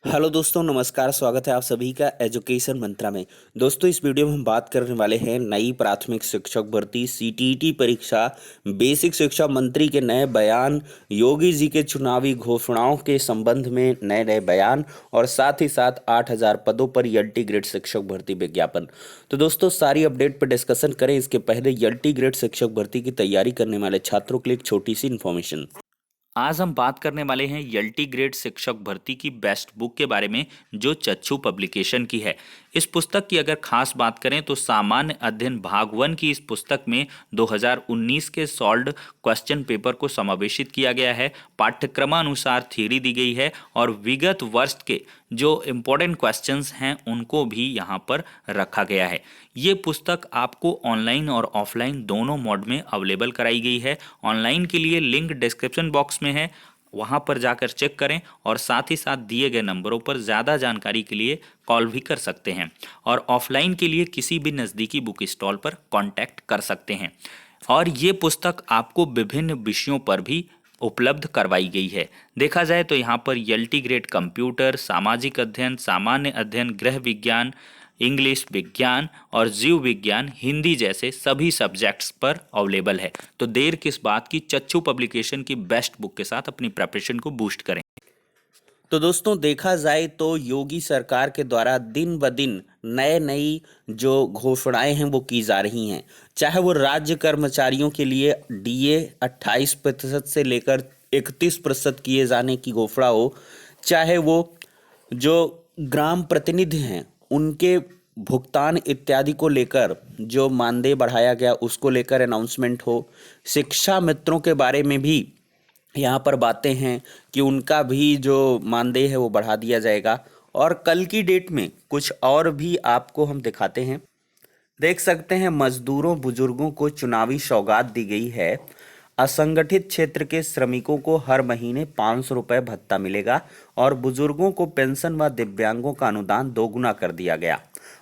Hello दोस्तों, नमस्कार। स्वागत है आप सभी का एजुकेशन मंत्रा में। दोस्तों, इस वीडियो में हम बात करने वाले हैं नई प्राथमिक शिक्षक भर्ती सीटीईटी परीक्षा, बेसिक शिक्षा मंत्री के नए बयान, योगी जी के चुनावी घोषणाओं के संबंध में नए नए बयान और साथ ही साथ 8000 पदों पर एलटी ग्रेड शिक्षक भर्ती विज्ञापन। तो दोस्तों, सारी अपडेट पर डिस्कशन करें इसके पहले एलटी ग्रेड शिक्षक भर्ती की तैयारी करने वाले छात्रों के लिए एक छोटी सी इन्फॉर्मेशन। आज हम बात करने वाले हैं एलटी ग्रेड शिक्षक भर्ती की बेस्ट बुक के बारे में, जो चच्चू पब्लिकेशन की है। इस पुस्तक की अगर खास बात करें तो सामान्य अध्ययन भाग 1 की इस पुस्तक में 2019 के सॉल्व्ड क्वेश्चन पेपर को समावेशित किया गया है। पाठ्यक्रमानुसार थ्योरी दी गई है और विगत वर्ष के जो इम्पोर्टेंट क्वेश्चंस हैं उनको भी यहाँ पर रखा गया है। ये पुस्तक आपको ऑनलाइन और ऑफलाइन दोनों मोड में अवेलेबल कराई गई है। ऑनलाइन के लिए लिंक डिस्क्रिप्शन बॉक्स में है, वहाँ पर जाकर चेक करें और साथ ही साथ दिए गए नंबरों पर ज़्यादा जानकारी के लिए कॉल भी कर सकते हैं। और ऑफलाइन के लिए किसी भी नज़दीकी बुक स्टॉल पर कांटेक्ट कर सकते हैं। और ये पुस्तक आपको विभिन्न विषयों पर भी उपलब्ध करवाई गई है। देखा जाए तो यहाँ पर एलटी ग्रेड कंप्यूटर, सामाजिक अध्ययन, सामान्य अध्ययन, गृह विज्ञान, इंग्लिश, विज्ञान और जीव विज्ञान, हिंदी जैसे सभी सब्जेक्ट्स पर अवेलेबल है। तो देर किस बात की, चच्चू पब्लिकेशन की बेस्ट बुक के साथ अपनी प्रिपरेशन को बूस्ट करें। तो दोस्तों, देखा जाए तो योगी सरकार के द्वारा दिन ब दिन नए नई जो घोषणाएं हैं वो की जा रही हैं। चाहे वो राज्य कर्मचारियों के लिए डीए 28% से लेकर 31% किए जाने की घोषणा हो, चाहे वो जो ग्राम प्रतिनिधि हैं उनके भुगतान इत्यादि को लेकर जो मानदेय बढ़ाया गया उसको लेकर अनाउंसमेंट हो, शिक्षा मित्रों के बारे में भी यहाँ पर बातें हैं कि उनका भी जो मानदेय है वो बढ़ा दिया जाएगा। और कल की डेट में कुछ और भी आपको हम दिखाते हैं। देख सकते हैं, मजदूरों बुजुर्गों को चुनावी सौगात दी गई है। असंगठित क्षेत्र के श्रमिकों को हर महीने 500 रुपये भत्ता मिलेगा और बुजुर्गों को पेंशन व दिव्यांगों का अनुदान दोगुना कर दिया गया।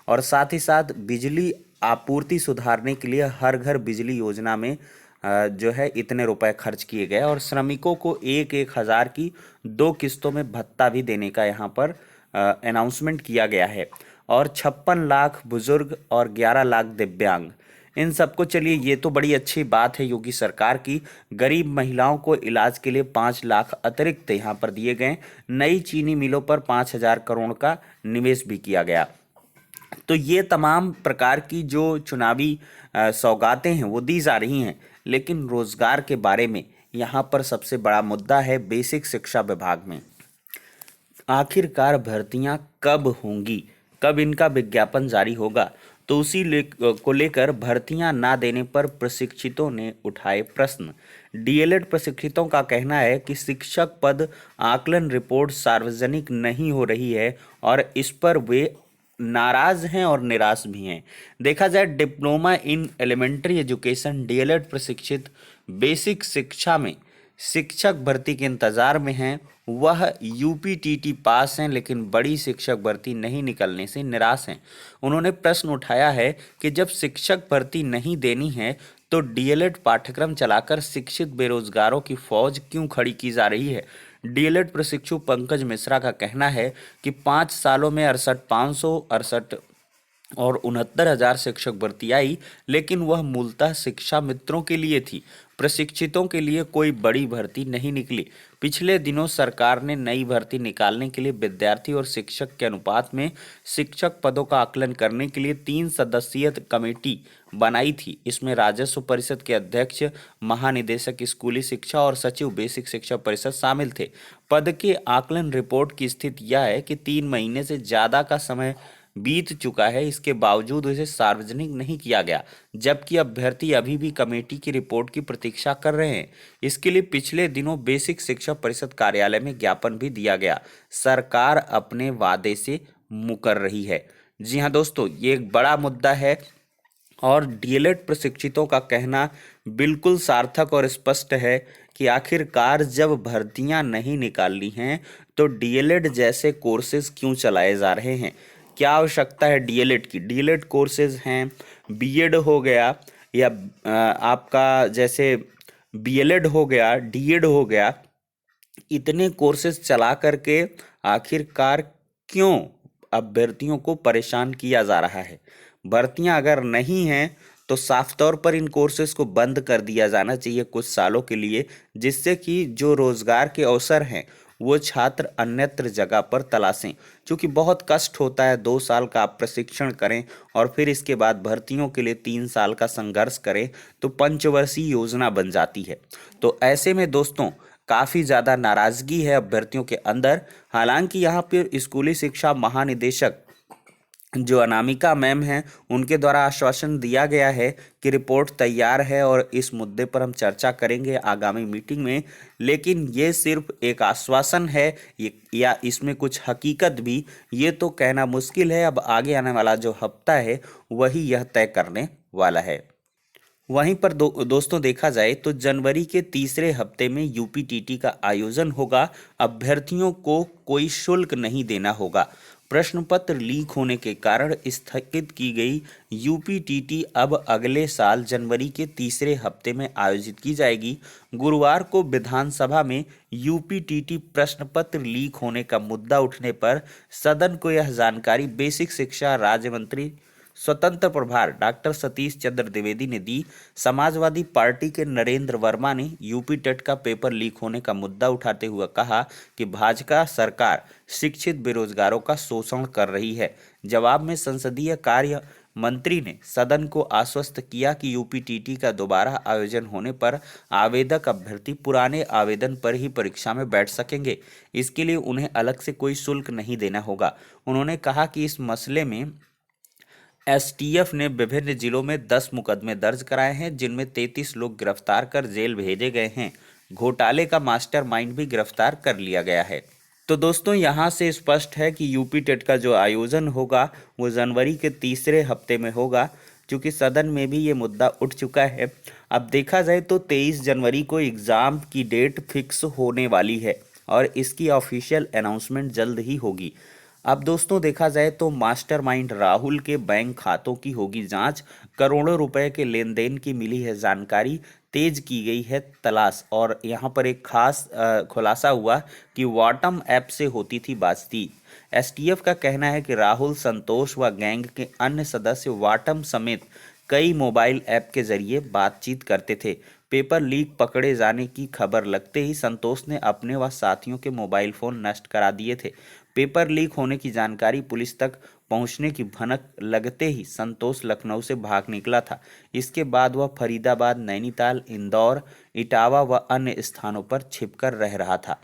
और साथ ही साथ बिजली आपूर्ति सुधारने के लिए हर घर बिजली योजना में जो है इतने रुपए खर्च किए गए और श्रमिकों को एक एक हज़ार की 2 किस्तों में भत्ता भी देने का यहाँ पर अनाउंसमेंट किया गया है। और 56 लाख बुजुर्ग और 11 लाख दिव्यांग, इन सबको, चलिए ये तो बड़ी अच्छी बात है योगी सरकार की। गरीब महिलाओं को इलाज के लिए 5 लाख अतिरिक्त यहाँ पर दिए गए। नई चीनी मिलों पर 5,000 करोड़ का निवेश भी किया गया। तो ये तमाम प्रकार की जो चुनावी सौगातें हैं वो दी जा रही हैं। लेकिन रोजगार के बारे में यहाँ पर सबसे बड़ा मुद्दा है बेसिक शिक्षा विभाग में। आखिरकार भर्तियां कब होंगी, कब इनका विज्ञापन जारी होगा? तो को लेकर भर्तियां ना देने पर प्रशिक्षितों ने उठाए प्रश्न। डीएलएड प्रशिक्षितों का कहना है कि शिक्षक पद आकलन रिपोर्ट सार्वजनिक नहीं हो रही है और इस पर वे नाराज हैं और निराश भी हैं। देखा जाए, diploma in elementary education DElEd प्रशिक्षित बेसिक शिक्षा में शिक्षक भर्ती के इंतजार में हैं। वह यूपीटीटी पास हैं लेकिन बड़ी शिक्षक भर्ती नहीं निकलने से निराश हैं। उन्होंने प्रश्न उठाया है कि जब शिक्षक भर्ती नहीं देनी है तो डीएलएड पाठ्यक्रम चलाकर शिक्षित बेरोजगारों की फौज क्यों खड़ी की जा रही है। डीएलएड प्रशिक्षु पंकज मिश्रा का कहना है कि 5 सालों में 68,568 और 69,000 शिक्षक भर्ती आई, लेकिन वह मूलतः शिक्षा मित्रों के लिए थी। प्रशिक्षितों के लिए कोई बड़ी भर्ती नहीं निकली। पिछले दिनों सरकार ने नई भर्ती निकालने के लिए विद्यार्थी और शिक्षक के अनुपात में शिक्षक पदों का आकलन करने के लिए 3 सदस्यीय कमेटी बनाई थी। इसमें राजस्व परिषद के अध्यक्ष, महानिदेशक स्कूली शिक्षा और सचिव बेसिक शिक्षा परिषद शामिल थे। पद के आकलन रिपोर्ट की स्थिति यह है कि 3 महीने से ज़्यादा का समय बीत चुका है, इसके बावजूद इसे सार्वजनिक नहीं किया गया, जबकि अभ्यर्थी अभी भी कमेटी की रिपोर्ट की प्रतीक्षा कर रहे हैं। इसके लिए पिछले दिनों बेसिक शिक्षा परिषद कार्यालय में ज्ञापन भी दिया गया। सरकार अपने वादे से मुकर रही है। जी हाँ दोस्तों, ये एक बड़ा मुद्दा है और डीएलएड प्रशिक्षितों का कहना बिल्कुल सार्थक और स्पष्ट है कि आखिरकार जब भर्तियां नहीं निकालनी हैं तो डीएलएड जैसे कोर्सेज क्यों चलाए जा रहे हैं। क्या आवश्यकता है डीएलएड की? डीएलएड कोर्सेज हैं, बीएड हो गया या आपका जैसे बीएलएड हो गया, डीएड हो गया, इतने कोर्सेज चला करके आखिरकार क्यों अभ्यर्थियों को परेशान किया जा रहा है। भर्तियां अगर नहीं हैं तो साफ तौर पर इन कोर्सेज को बंद कर दिया जाना चाहिए कुछ सालों के लिए, जिससे कि जो रोजगार के अवसर हैं वो छात्र अन्यत्र जगह पर तलाशें। क्योंकि बहुत कष्ट होता है 2 साल का आप प्रशिक्षण करें और फिर इसके बाद भर्तियों के लिए 3 साल का संघर्ष करें, तो पंचवर्षीय योजना बन जाती है। तो ऐसे में दोस्तों काफ़ी ज़्यादा नाराज़गी है अभ्यर्थियों के अंदर। हालांकि यहाँ पर स्कूली शिक्षा महानिदेशक जो अनामिका मैम हैं उनके द्वारा आश्वासन दिया गया है कि रिपोर्ट तैयार है और इस मुद्दे पर हम चर्चा करेंगे आगामी मीटिंग में। लेकिन ये सिर्फ एक आश्वासन है या इसमें कुछ हकीकत भी, ये तो कहना मुश्किल है। अब आगे आने वाला जो हफ्ता है वही यह तय करने वाला है। वहीं पर दोस्तों देखा जाए तो जनवरी के तीसरे हफ्ते में यूपीटीटी का आयोजन होगा। अभ्यर्थियों को कोई शुल्क नहीं देना होगा। प्रश्न पत्र लीक होने के कारण स्थगित की गई यूपीटीटी अब अगले साल जनवरी के तीसरे हफ्ते में आयोजित की जाएगी। गुरुवार को विधानसभा में यूपीटीटी प्रश्न पत्र लीक होने का मुद्दा उठने पर सदन को यह जानकारी बेसिक शिक्षा राज्य मंत्री स्वतंत्र प्रभार डॉक्टर सतीश चंद्र द्विवेदी ने दी। समाजवादी पार्टी के नरेंद्र वर्मा ने यूपी टेट का पेपर लीक होने का मुद्दा उठाते हुए कहा कि भाजपा सरकार शिक्षित बेरोजगारों का शोषण कर रही है। जवाब में संसदीय कार्य मंत्री ने सदन को आश्वस्त किया कि यूपीटीटी का दोबारा आयोजन होने पर आवेदक अभ्यर्थी पुराने आवेदन पर ही परीक्षा में बैठ सकेंगे। इसके लिए उन्हें अलग से कोई शुल्क नहीं देना होगा। उन्होंने कहा कि इस मसले में एसटीएफ ने विभिन्न जिलों में 10 मुकदमे दर्ज कराए हैं, जिनमें 33 लोग गिरफ्तार कर जेल भेजे गए हैं। घोटाले का मास्टरमाइंड भी गिरफ्तार कर लिया गया है। तो दोस्तों यहाँ से स्पष्ट है कि यूपी टेट का जो आयोजन होगा वो जनवरी के तीसरे हफ्ते में होगा, क्योंकि सदन में भी ये मुद्दा उठ चुका है। अब देखा जाए तो 23 जनवरी को एग्ज़ाम की डेट फिक्स होने वाली है और इसकी ऑफिशियल अनाउंसमेंट जल्द ही होगी। अब दोस्तों देखा जाए तो मास्टरमाइंड राहुल के बैंक खातों की होगी जांच। करोड़ों रुपए के लेन देन की मिली है जानकारी। तेज की गई है तलाश और यहाँ पर एक खास खुलासा हुआ कि वाटम ऐप से होती थी बातचीत। एसटीएफ का कहना है कि राहुल, संतोष व गैंग के अन्य सदस्य वाटम समेत कई मोबाइल ऐप के जरिए बातचीत करते थे। पेपर लीक पकड़े जाने की खबर लगते ही संतोष ने अपने व साथियों के मोबाइल फोन नष्ट करा दिए थे। पेपर लीक होने की जानकारी पुलिस तक पहुंचने की भनक लगते ही संतोष लखनऊ से भाग निकला था। इसके बाद वह फरीदाबाद, नैनीताल, इंदौर, इटावा व अन्य स्थानों पर छिपकर रह रहा था।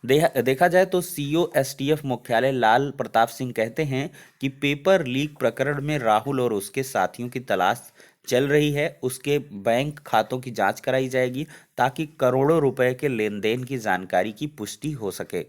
देखा जाए तो सीओ एसटीएफ मुख्यालय लाल प्रताप सिंह कहते हैं कि पेपर लीक प्रकरण में राहुल और उसके साथियों की तलाश चल रही है। उसके बैंक खातों की जांच कराई जाएगी ताकि करोड़ों रुपए के लेन देन की जानकारी की पुष्टि हो सके।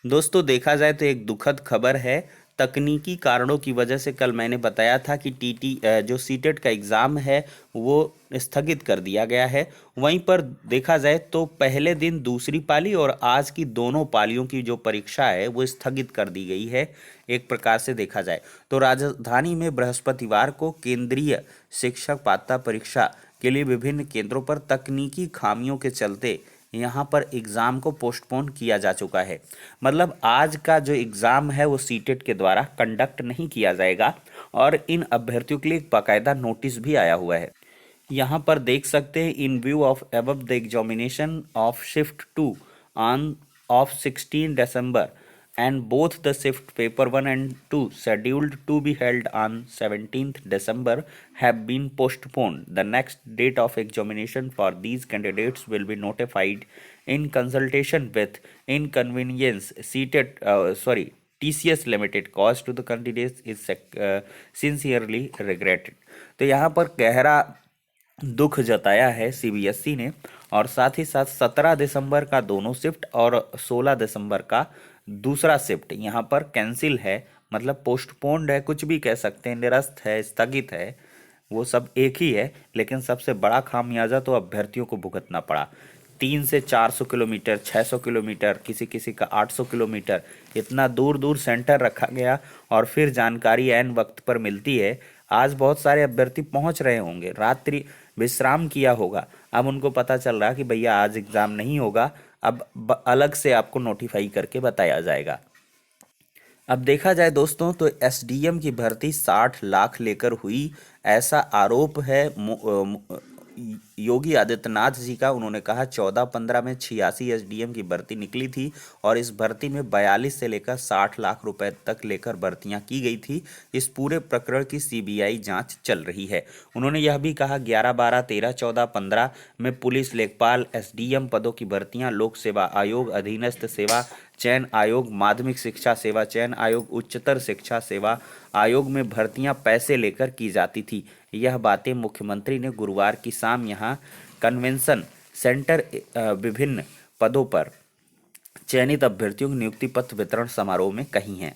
दोस्तों देखा जाए तो एक दुखद खबर है। तकनीकी कारणों की वजह से कल मैंने बताया था कि जो सीटेट का एग्ज़ाम है वो स्थगित कर दिया गया है। वहीं पर देखा जाए तो पहले दिन दूसरी पाली और आज की दोनों पालियों की जो परीक्षा है वो स्थगित कर दी गई है। एक प्रकार से देखा जाए तो राजधानी में बृहस्पतिवार को केंद्रीय शिक्षक पात्रता परीक्षा के लिए विभिन्न केंद्रों पर तकनीकी खामियों के चलते यहाँ पर एग्ज़ाम को पोस्टपोन किया जा चुका है। मतलब आज का जो एग्ज़ाम है वो सीटेट के द्वारा कंडक्ट नहीं किया जाएगा और इन अभ्यर्थियों के लिए एक बाकायदा नोटिस भी आया हुआ है। यहाँ पर देख सकते हैं, इन view of above the examination of shift 2 on off 16 December and both the shift paper 1 and 2 scheduled to be held on 17th December have been postponed. The next date of examination for these candidates will be notified in consultation with inconvenience seated TCS Limited. Cost to the candidates is sincerely regretted. तो यहाँ पर गहरा दुख जताया है CBSE ने और साथ ही साथ 17 दिसंबर का दोनों शिफ्ट और 16 दिसंबर का दूसरा शिफ्ट यहाँ पर कैंसिल है, मतलब पोस्टपोन्ड है, कुछ भी कह सकते हैं, निरस्त है, स्थगित है, वो सब एक ही है। लेकिन सबसे बड़ा खामियाजा तो अभ्यर्थियों को भुगतना पड़ा। 3 से 400 किलोमीटर, 600 किलोमीटर, किसी किसी का 800 किलोमीटर, इतना दूर दूर सेंटर रखा गया और फिर जानकारी ऐन वक्त पर मिलती है। आज बहुत सारे अभ्यर्थी पहुंच रहे होंगे, रात्रि विश्राम किया होगा, अब उनको पता चल रहा कि भैया आज एग्ज़ाम नहीं होगा, अब अलग से आपको नोटिफाई करके बताया जाएगा। अब देखा जाए दोस्तों तो एसडीएम की भर्ती 60 लाख लेकर हुई, ऐसा आरोप है योगी आदित्यनाथ जी का। उन्होंने कहा 14-15 में 86 एसडीएम की भर्ती निकली थी और इस भर्ती में 42 से लेकर 60 लाख रुपए तक लेकर भर्तियां की गई थी। इस पूरे प्रकरण की सीबीआई जांच चल रही है। उन्होंने यह भी कहा 11, 12, 13, 14, 15 में पुलिस, लेखपाल, एसडीएम पदों की भर्तियां लोक सेवा आयोग, अधीनस्थ सेवा चयन आयोग, माध्यमिक शिक्षा सेवा चयन आयोग, उच्चतर शिक्षा सेवा आयोग में भर्तियां पैसे लेकर की जाती थी। यह बातें मुख्यमंत्री ने गुरुवार की शाम यहां कन्वेंशन सेंटर विभिन्न पदों पर चयनित अभ्यर्थियों की नियुक्ति पत्र वितरण समारोह में कही हैं।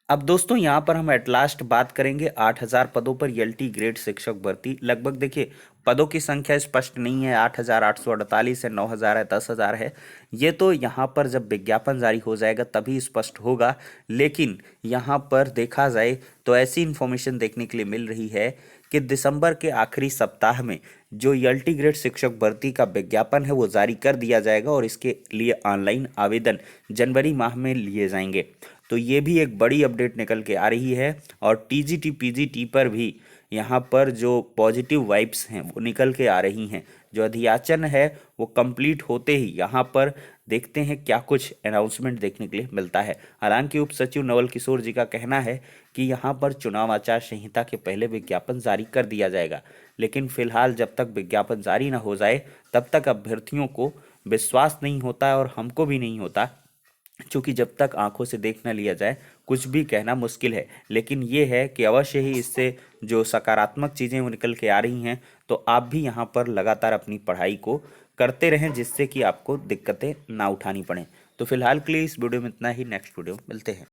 अब दोस्तों यहाँ पर हम एट लास्ट बात करेंगे 8,000 पदों पर एलटी ग्रेड शिक्षक भर्ती। लगभग देखिए पदों की संख्या स्पष्ट नहीं है, 8,848 है, 9,000 है, 10,000 है। ये तो यहाँ पर जब विज्ञापन जारी हो जाएगा तभी स्पष्ट होगा। लेकिन यहाँ पर देखा जाए तो ऐसी इन्फॉर्मेशन देखने के लिए मिल रही है कि दिसंबर के आखिरी सप्ताह में जो एलटी ग्रेड शिक्षक भर्ती का विज्ञापन है वो जारी कर दिया जाएगा और इसके लिए ऑनलाइन आवेदन जनवरी माह में लिए जाएंगे। तो ये भी एक बड़ी अपडेट निकल के आ रही है और टीजीटी पीजीटी पर भी यहाँ पर जो पॉजिटिव वाइब्स हैं वो निकल के आ रही हैं। जो अधियाचन है वो कंप्लीट होते ही यहाँ पर देखते हैं क्या कुछ अनाउंसमेंट देखने के लिए मिलता है। हालांकि उप सचिव नवल किशोर जी का कहना है कि यहाँ पर चुनाव आचार संहिता के पहले विज्ञापन जारी कर दिया जाएगा, लेकिन फिलहाल जब तक विज्ञापन जारी ना हो जाए तब तक अभ्यर्थियों को विश्वास नहीं होता है और हमको भी नहीं होता, क्योंकि जब तक आंखों से देख न लिया जाए कुछ भी कहना मुश्किल है। लेकिन ये है कि अवश्य ही इससे जो सकारात्मक चीज़ें वो निकल के आ रही हैं, तो आप भी यहाँ पर लगातार अपनी पढ़ाई को करते रहें जिससे कि आपको दिक्कतें ना उठानी पड़ें। तो फिलहाल के लिए इस वीडियो में इतना ही, नेक्स्ट वीडियो में मिलते हैं।